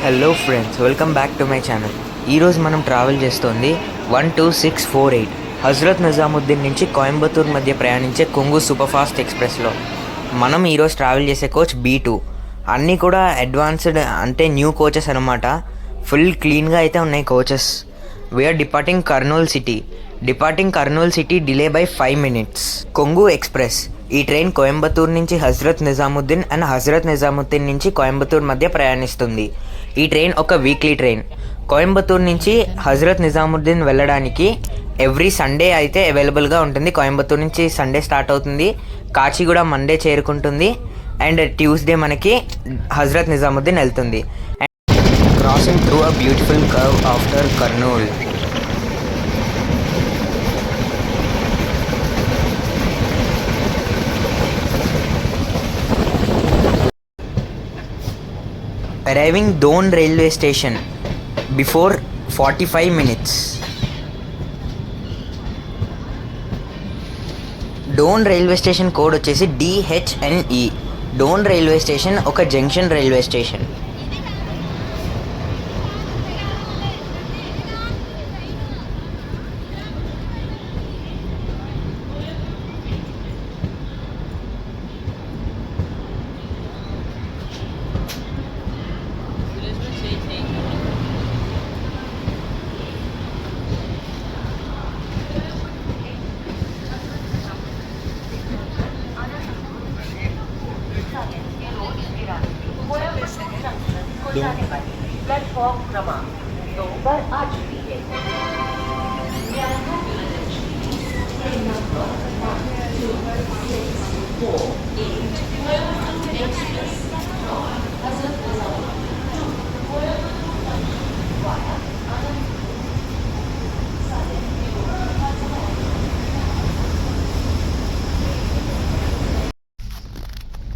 Hello friends, welcome back to my channel. ఈరోజు మనం travel చేస్తోంది 12648 హజ్రత్ నిజాముద్దీన్ నుంచి కోయంబత్తూర్ మధ్య ప్రయాణించే కొంగు సూపర్ఫాస్ట్ ఎక్స్ప్రెస్లో. మనం ఈరోజు ట్రావెల్ చేసే కోచ్ B2. అన్నీ కూడా అడ్వాన్స్డ్ అంటే న్యూ కోచెస్ అనమాట. ఫుల్ క్లీన్గా అయితే ఉన్నాయి coaches. We are departing Kurnool city delay by 5 minutes. Kongu express ఈ ట్రైన్ కోయంబత్తూర్ నుంచి హజ్రత్ నిజాముద్దీన్ అండ్ హజ్రత్ నిజాముద్దీన్ నుంచి కోయంబత్తూర్ మధ్య ప్రయాణిస్తుంది. ఈ ట్రైన్ ఒక వీక్లీ ట్రైన్. కోయంబత్తూర్ నుంచి హజ్రత్ నిజాముద్దీన్ వెళ్ళడానికి ఎవ్రీ సండే అయితే అవైలబుల్గా ఉంటుంది. కోయంబత్తూర్ నుంచి సండే స్టార్ట్ అవుతుంది, కాచిగూడ మండే చేరుకుంటుంది, అండ్ ట్యూస్డే మనకి హజ్రత్ నిజాముద్దీన్ వెళ్తుంది. And crossing through a beautiful curve after Kurnool. Arriving Doan railway station before 45 minutes. Dhone railway station code వచ్చేసి DHNE. డోన్ రైల్వే స్టేషన్ ఒక జంక్షన్ రైల్వే స్టేషన్. प्लेटफॉर्म क्रमांक 2 पर आ चुकी है.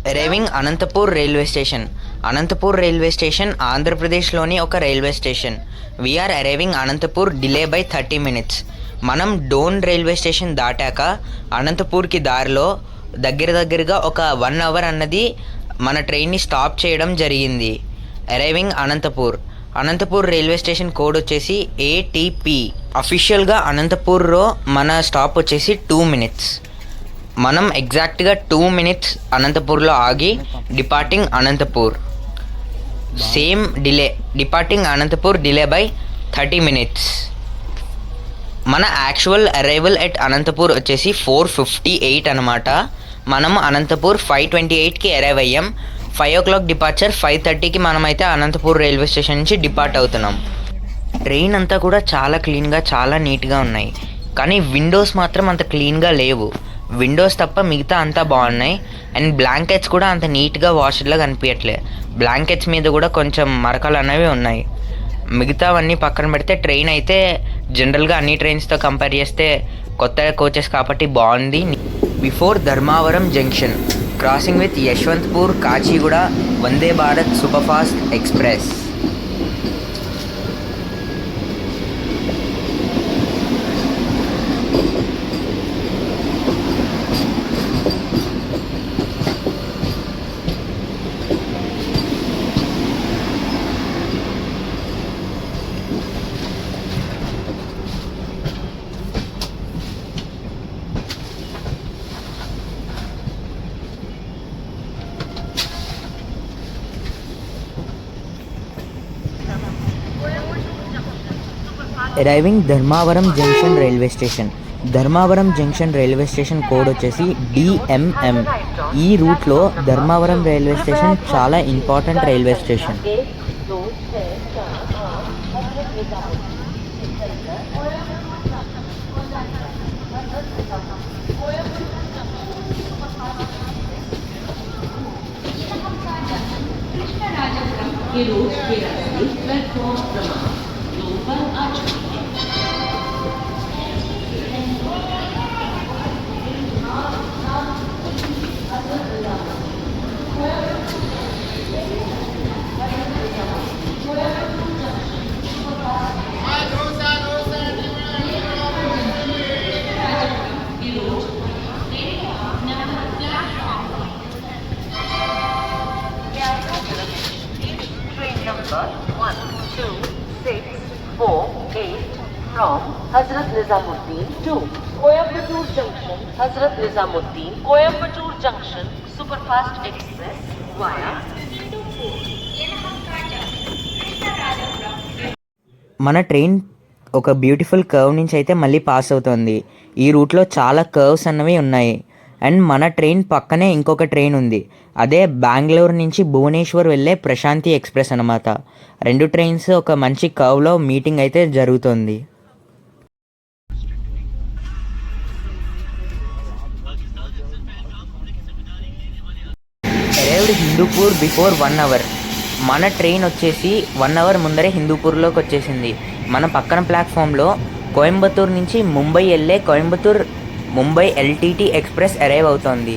Arriving Anantapur railway station. Anantapur railway station ఆంధ్రప్రదేశ్లోని ఒక railway station. We are arriving Anantapur delay by 30 minutes. మనం డోన్ రైల్వే స్టేషన్ దాటాక అనంతపూర్కి దారిలో దగ్గరగా ఒక 1 hour అన్నది మన ట్రైన్ని స్టాప్ చేయడం జరిగింది. Arriving Anantapur railway station code వచ్చేసి ATP. అఫీషియల్గా అనంతపూర్లో మన స్టాప్ వచ్చేసి 2 minutes. మనం ఎగ్జాక్ట్గా 2 minutes అనంతపూర్లో ఆగి departing Anantapur. Same delay, departing Anantapur delay by 30 minutes. మన యాక్చువల్ అరైవల్ ఎట్ అనంతపూర్ వచ్చేసి 4:58 అనమాట. మనం అనంతపూర్ 5:28కి అరైవ్ అయ్యాం. 5 o'clock డిపార్చర్, 5:30కి మనమైతే అనంతపూర్ రైల్వే స్టేషన్ నుంచి డిపార్ట్ అవుతున్నాం. ట్రైన్ అంతా కూడా చాలా క్లీన్గా, చాలా నీట్గా ఉన్నాయి. కానీ విండోస్ మాత్రం అంత క్లీన్గా లేవు. విండోస్ తప్ప మిగతా అంతా బాగున్నాయి. అండ్ బ్లాంకెట్స్ కూడా అంత నీట్గా వాష్డ్లా కనిపించట్లే. బ్లాంకెట్స్ మీద కూడా కొంచెం మరకలు అనేవి ఉన్నాయి. మిగతావన్నీ పక్కన పెడితే ట్రైన్ అయితే జనరల్గా అన్ని ట్రైన్స్తో కంపేర్ చేస్తే కొత్త కోచెస్ కాబట్టి బాగుంది. Before Dharmavaram junction, crossing with Yeshwantpur Kacheguda Vande Bharat superfast express. Arriving Dharmavaram junction railway station. Dharmavaram junction railway station code వచ్చేసి DMM. ఈ రూట్లో ధర్మావరం రైల్వే స్టేషన్ చాలా ఇంపార్టెంట్ రైల్వే స్టేషన్. प्लेटफॉर्म क्रमांक 2 पर आ चुकी है. 12648 from Hazrat Nizamuddin to Coimbatore Junction, Hazrat Nizamuddin, Coimbatore Junction, Superfast Express via మన ట్రైన్ ఒక బ్యూటిఫుల్ కర్వ్ నుంచి అయితే మళ్ళీ పాస్ అవుతుంది. ఈ రూట్లో చాలా కర్వ్స్ అన్నవి ఉన్నాయి. అండ్ మన ట్రైన్ పక్కనే ఇంకొక ట్రైన్ ఉంది. అదే బెంగళూరు నుంచి భువనేశ్వర్ వెళ్ళే ప్రశాంతి ఎక్స్ప్రెస్ అనమాట. రెండు ట్రైన్స్ ఒక మంచి కర్వ్లో మీటింగ్ అయితే జరుగుతుంది. Arrived Hindupur before 1 hour. మన ట్రైన్ వచ్చేసి 1 అవర్ ముందరే హిందూపూర్లోకి వచ్చేసింది. మన పక్కన ప్లాట్ఫామ్లో కోయంబత్తూర్ నుంచి ముంబై వెళ్ళే Coimbatore Mumbai LTT express arrive అవుతోంది.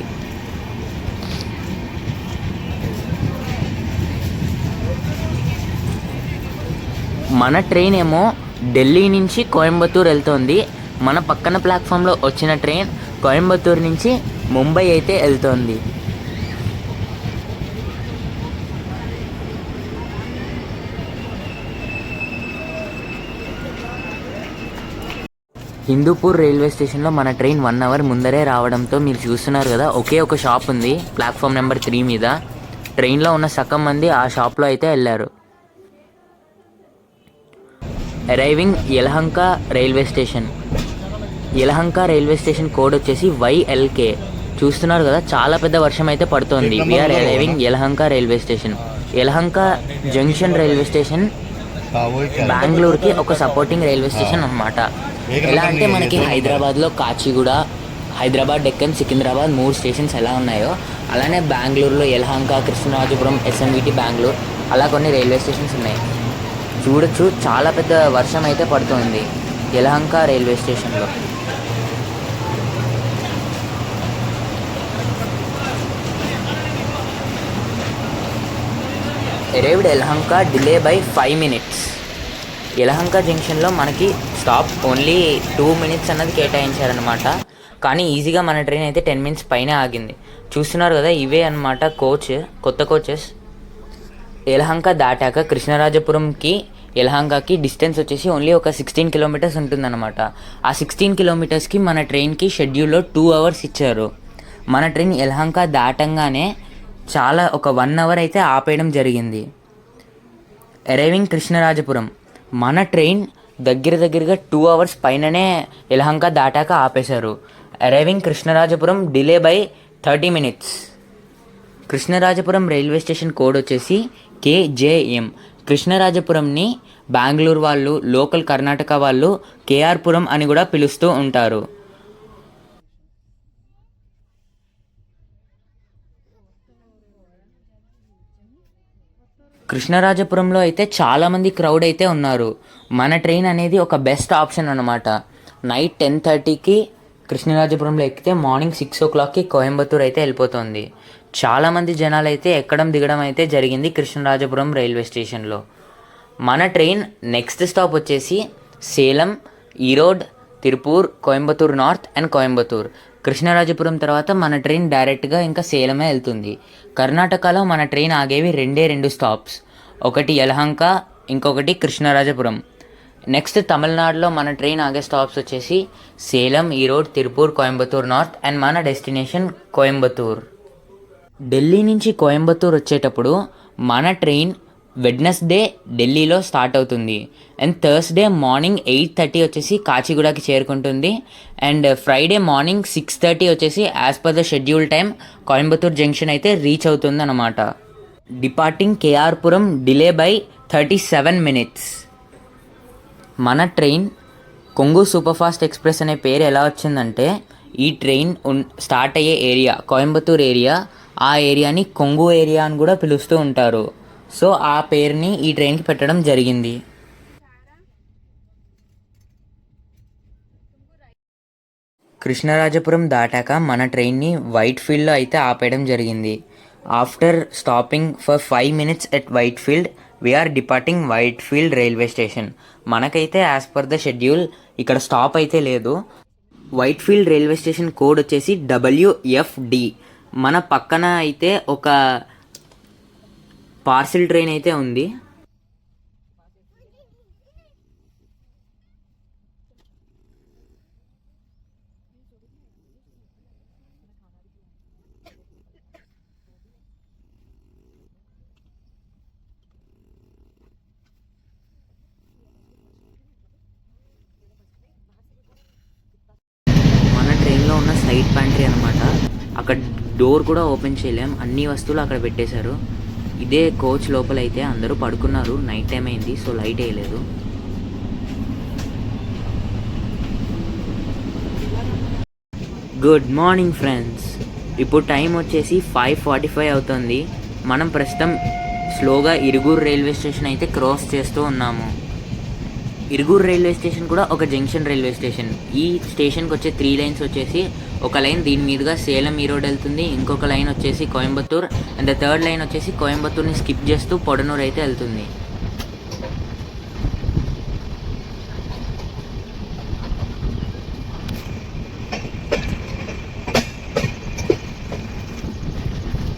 మన ట్రైన్ ఏమో ఢిల్లీ నుంచి కోయంబత్తూర్ వెళ్తోంది. మన పక్కన ప్లాట్ఫామ్లో వచ్చిన ట్రైన్ కోయంబత్తూర్ నుంచి ముంబై అయితే వెళ్తోంది. హిందూపూర్ రైల్వే స్టేషన్లో మన ట్రైన్ 1 అవర్ ముందరే రావడంతో మీరు చూస్తున్నారు కదా, ఒకే ఒక షాప్ ఉంది ప్లాట్ఫామ్ నెంబర్ 3 మీద. ట్రైన్లో ఉన్న సగం మంది ఆ షాప్లో అయితే వెళ్ళారు. Arriving Yelahanka railway station. Yelahanka railway station code వచ్చేసి YLK. చూస్తున్నారు కదా, చాలా పెద్ద వర్షం అయితే పడుతోంది. We're arriving Yelahanka railway station. Yelahanka junction railway station బెంగళూరుకి ఒక సపోర్టింగ్ రైల్వే స్టేషన్ అన్నమాట. ఎలా అంటే మనకి హైదరాబాద్లో కాచిగూడ, హైదరాబాద్, డెక్కన్, సికింద్రాబాద్ 3 స్టేషన్స్ ఎలా ఉన్నాయో అలానే బెంగళూరులో యలహంక, కృష్ణరాజపురం, SMVT బెంగళూరు అలా కొన్ని రైల్వే స్టేషన్స్ ఉన్నాయి. చూడొచ్చు, చాలా పెద్ద వర్షం అయితే పడుతుంది యలహంక రైల్వే స్టేషన్లో. Arrived Yelahanka delay by 5 minutes. Yelahanka జంక్షన్లో మనకి స్టాప్ ఓన్లీ 2 minutes అన్నది కేటాయించారనమాట. కానీ ఈజీగా మన ట్రైన్ అయితే 10 minutes పైనే ఆగింది. చూస్తున్నారు కదా, ఇవే అనమాట కొత్త కోచెస్. యలహంక దాటాక కృష్ణరాజపురంకి యలహంకకి డిస్టెన్స్ వచ్చేసి ఓన్లీ ఒక 16 kilometers ఉంటుందన్నమాట. ఆ 16 kilometersకి మన ట్రైన్కి షెడ్యూల్లో 2 hours ఇచ్చారు. మన ట్రైన్ యలహంక దాటంగానే ఒక 1 hour అయితే ఆపేయడం జరిగింది. అరైవింగ్ కృష్ణరాజపురం. మన ట్రైన్ దగ్గరగా 2 hours పైననే యలహంక దాటాక ఆపేశారు. Arriving Krishnarajapuram delay by 30 minutes. Krishnarajapuram railway station code వచ్చేసి KJM. కృష్ణరాజపురంని బెంగళూరు వాళ్ళు, లోకల్ కర్ణాటక వాళ్ళు KR పురం అని కూడా పిలుస్తూ ఉంటారు. కృష్ణరాజపురంలో అయితే చాలామంది క్రౌడ్ అయితే ఉన్నారు. మన ట్రైన్ అనేది ఒక బెస్ట్ ఆప్షన్ అన్నమాట. నైట్ 10:30కి కృష్ణరాజపురంలో ఎక్కితే మార్నింగ్ 6 o'clockకి కోయంబత్తూర్ అయితే వెళ్ళిపోతుంది. చాలామంది జనాలు అయితే ఎక్కడం దిగడం అయితే జరిగింది కృష్ణరాజపురం రైల్వే స్టేషన్లో. మన ట్రైన్ నెక్స్ట్ స్టాప్ వచ్చేసి సేలం, ఈరోడ్, తిరుపూర్, కోయంబత్తూర్ నార్త్ అండ్ కోయంబత్తూర్. కృష్ణరాజపురం తర్వాత మన ట్రైన్ డైరెక్ట్గా ఇంకా సేలమే వెళ్తుంది. కర్ణాటకలో మన ట్రైన్ ఆగేవి 2 స్టాప్స్, ఒకటి యలహంక, ఇంకొకటి కృష్ణరాజపురం. నెక్స్ట్ తమిళనాడులో మన ట్రైన్ ఆగే స్టాప్స్ వచ్చేసి సేలం, ఈరోడ్, తిరుపూర్, కోయంబత్తూర్ నార్త్ అండ్ మన డెస్టినేషన్ కోయంబత్తూర్. ఢిల్లీ నుంచి కోయంబత్తూర్ వచ్చేటప్పుడు మన ట్రైన్ వెడ్నెస్డే ఢిల్లీలో స్టార్ట్ అవుతుంది. అండ్ థర్స్డే మార్నింగ్ 8:30 వచ్చేసి కాచిగూడకి చేరుకుంటుంది. అండ్ ఫ్రైడే మార్నింగ్ 6:30 వచ్చేసి as per the schedule time Coimbatore junction అయితే రీచ్ అవుతుంది అన్నమాట. Departing KR Puram delay by 37 minutes. మన ట్రైన్ కొంగు సూపర్ఫాస్ట్ ఎక్స్ప్రెస్ అనే పేరు ఎలా వచ్చిందంటే, ఈ ట్రైన్ స్టార్ట్ అయ్యే ఏరియా కోయంబత్తూర్ ఏరియా, ఆ ఏరియాని కొంగు ఏరియా అని కూడా పిలుస్తూ ఉంటారు. సో ఆ పేరుని ఈ ట్రైన్కి పెట్టడం జరిగింది. కృష్ణరాజపురం దాటాక మన ట్రైన్ని వైట్ ఫీల్డ్లో అయితే ఆపేయడం జరిగింది. After stopping for 5 minutes at Whitefield we're departing Whitefield railway station. మనకైతే యాజ్ పర్ ద షెడ్యూల్ ఇక్కడ స్టాప్ అయితే లేదు. Whitefield railway station code వచ్చేసి WFD. మన పక్కన అయితే ఒక పార్సిల్ ట్రైన్ అయితే ఉంది. డోర్ కూడా ఓపెన్ చేయలేం, అన్ని వస్తువులు అక్కడ పెట్టేశారు. ఇదే కోచ్ లోపల అయితే అందరూ పడుకున్నారు, నైట్ టైం అయింది, సో లైట్ వేయలేదు. గుడ్ మార్నింగ్ ఫ్రెండ్స్, ఇప్పుడు టైం వచ్చేసి 5:45 అవుతుంది. మనం ప్రస్తుతం స్లోగా ఇరుగురు రైల్వే స్టేషన్ అయితే క్రాస్ చేస్తూ ఉన్నాము. ఇరుగురు రైల్వే స్టేషన్ కూడా ఒక జంక్షన్ రైల్వే స్టేషన్. ఈ స్టేషన్కి వచ్చే 3 లైన్స్ వచ్చేసి, ఒక లైన్ దీని మీదుగా సేలం ఈరోడ్ వెళ్తుంది, ఇంకొక లైన్ వచ్చేసి కోయంబత్తూర్, అండ్ థర్డ్ లైన్ వచ్చేసి కోయంబత్తూర్ని స్కిప్ చేస్తూ పొడనూరు అయితే వెళ్తుంది.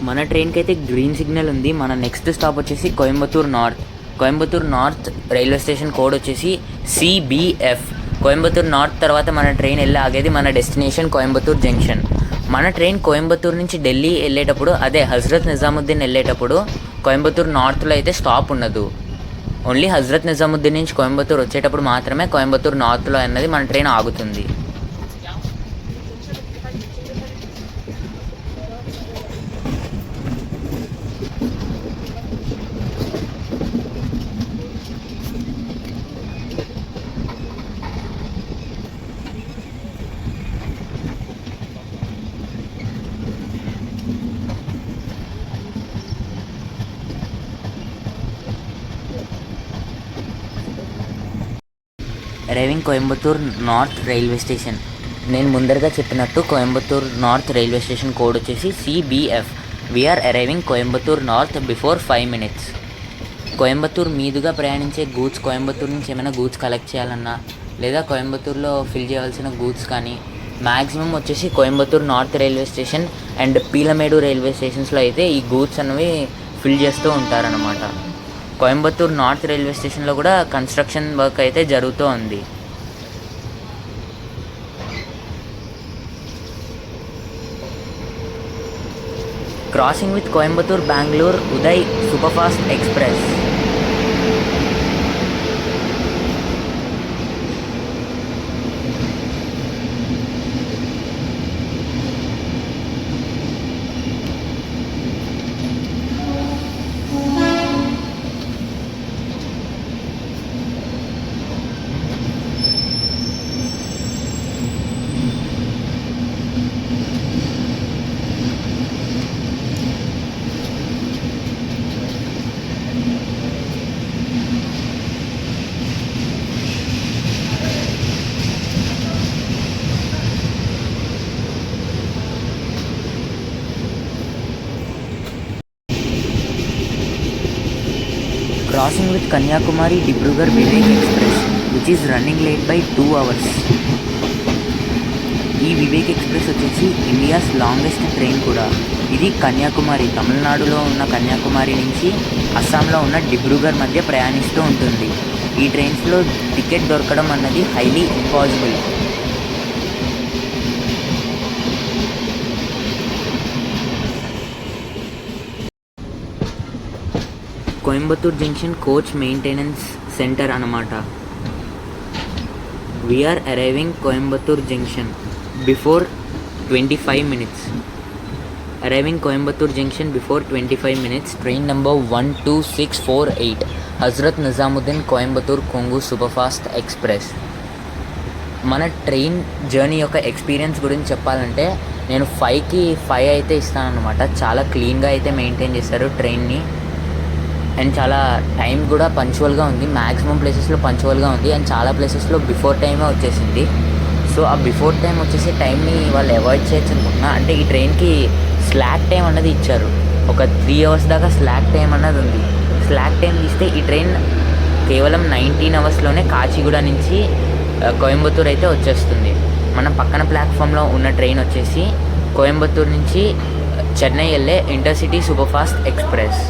మన ట్రైన్కి అయితే గ్రీన్ సిగ్నల్ ఉంది. మన నెక్స్ట్ స్టాప్ వచ్చేసి Coimbatore north. Coimbatore north railway station code వచ్చేసి CBF. కోయంబత్తూర్ నార్త్ తర్వాత మన ట్రైన్ వెళ్ళి ఆగేది మన డెస్టినేషన్ కోయంబత్తూర్ జంక్షన్. మన ట్రైన్ కోయంబత్తూర్ నుంచి ఢిల్లీ వెళ్ళేటప్పుడు, అదే హజ్రత్ నిజాముద్దీన్ వెళ్ళేటప్పుడు కోయంబత్తూర్ నార్త్లో అయితే స్టాప్ ఉండదు. ఓన్లీ హజ్రత్ నిజాముద్దీన్ నుంచి కోయంబత్తూర్ వచ్చేటప్పుడు మాత్రమే కోయంబత్తూర్ నార్త్లో అన్నది మన ట్రైన్ ఆగుతుంది. Arriving Coimbatore north railway station. నేను ముందరగా చెప్పినట్టు Coimbatore north railway station code వచ్చేసి CBF. We're arriving Coimbatore north before 5 minutes. Coimbatore మీదుగా ప్రయాణించే గూడ్స్, కోయంబత్తూర్ నుంచి ఏమైనా గూడ్స్ కలెక్ట్ చేయాలన్నా, లేదా కోయంబత్తూర్లో ఫిల్ చేయాల్సిన గూడ్స్ కానీ, మ్యాక్సిమం వచ్చేసి Coimbatore north railway station and Peelamedu railway స్టేషన్స్లో అయితే ఈ గూడ్స్ అనేవి ఫిల్ చేస్తూ ఉంటారనమాట. కోయంబత్తూర్ నార్త్ రైల్వే స్టేషన్లో కూడా కన్స్ట్రక్షన్ వర్క్ అయితే జరుగుతూ ఉంది. Crossing with Coimbatore Bengaluru Uday superfast express. Crossing with Kanyakumari Dibrugarh Vivek Express, which is running late by 2 hours. ఈ వివేక్ ఎక్స్ప్రెస్ వచ్చేసి ఇండియాస్ లాంగెస్ట్ ట్రైన్ కూడా. ఇది కన్యాకుమారి, తమిళనాడులో ఉన్న కన్యాకుమారి నుంచి అస్సాంలో ఉన్న డిబ్రూగఢ్ మధ్య ప్రయాణిస్తూ ఉంటుంది. ఈ ట్రైన్స్లో టికెట్ దొరకడం అన్నది highly impossible. Coimbatore junction coach maintenance centre అన్నమాట. We're arriving Coimbatore junction before 25 minutes. Arriving Coimbatore Junction before 25 minutes. Train number 12648, Hazrat Nizamuddin Coimbatore Kongu Superfast Express. మన ట్రైన్ జర్నీ యొక్క ఎక్స్పీరియన్స్ గురించి చెప్పాలంటే నేను 5కి 5 అయితే ఇస్తాను అనమాట. చాలా క్లీన్గా అయితే మెయింటైన్ చేశారు ట్రైన్ని, అండ్ చాలా టైం కూడా పంచువల్గా ఉంది. మ్యాక్సిమం ప్లేసెస్లో పంచువల్గా ఉంది, అండ్ చాలా ప్లేసెస్లో బిఫోర్ టైమే వచ్చేసింది. సో ఆ బిఫోర్ టైం వచ్చేసి టైంని వాళ్ళు అవాయిడ్ చేయొచ్చు అనుకుంటున్నా. అంటే ఈ ట్రైన్కి స్లాక్ టైం అన్నది ఇచ్చారు, ఒక 3 hours దాకా స్లాక్ టైం అన్నది ఉంది. స్లాక్ టైం ఇస్తే ఈ ట్రైన్ కేవలం 19 hours కాచిగూడ నుంచి కోయంబత్తూర్ అయితే వచ్చేస్తుంది. మన పక్కన ప్లాట్ఫామ్లో ఉన్న ట్రైన్ వచ్చేసి కోయంబత్తూర్ నుంచి చెన్నై వెళ్ళే intercity superfast express.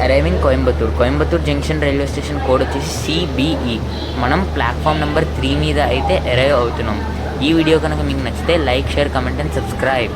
Arriving Coimbatore junction railway station code వచ్చేసి CBE. మనం ప్లాట్ఫామ్ నెంబర్ 3 మీద అయితే అరైవ్ అవుతున్నాం. ఈ వీడియో కనుక మీకు నచ్చితే like, share, comment and subscribe.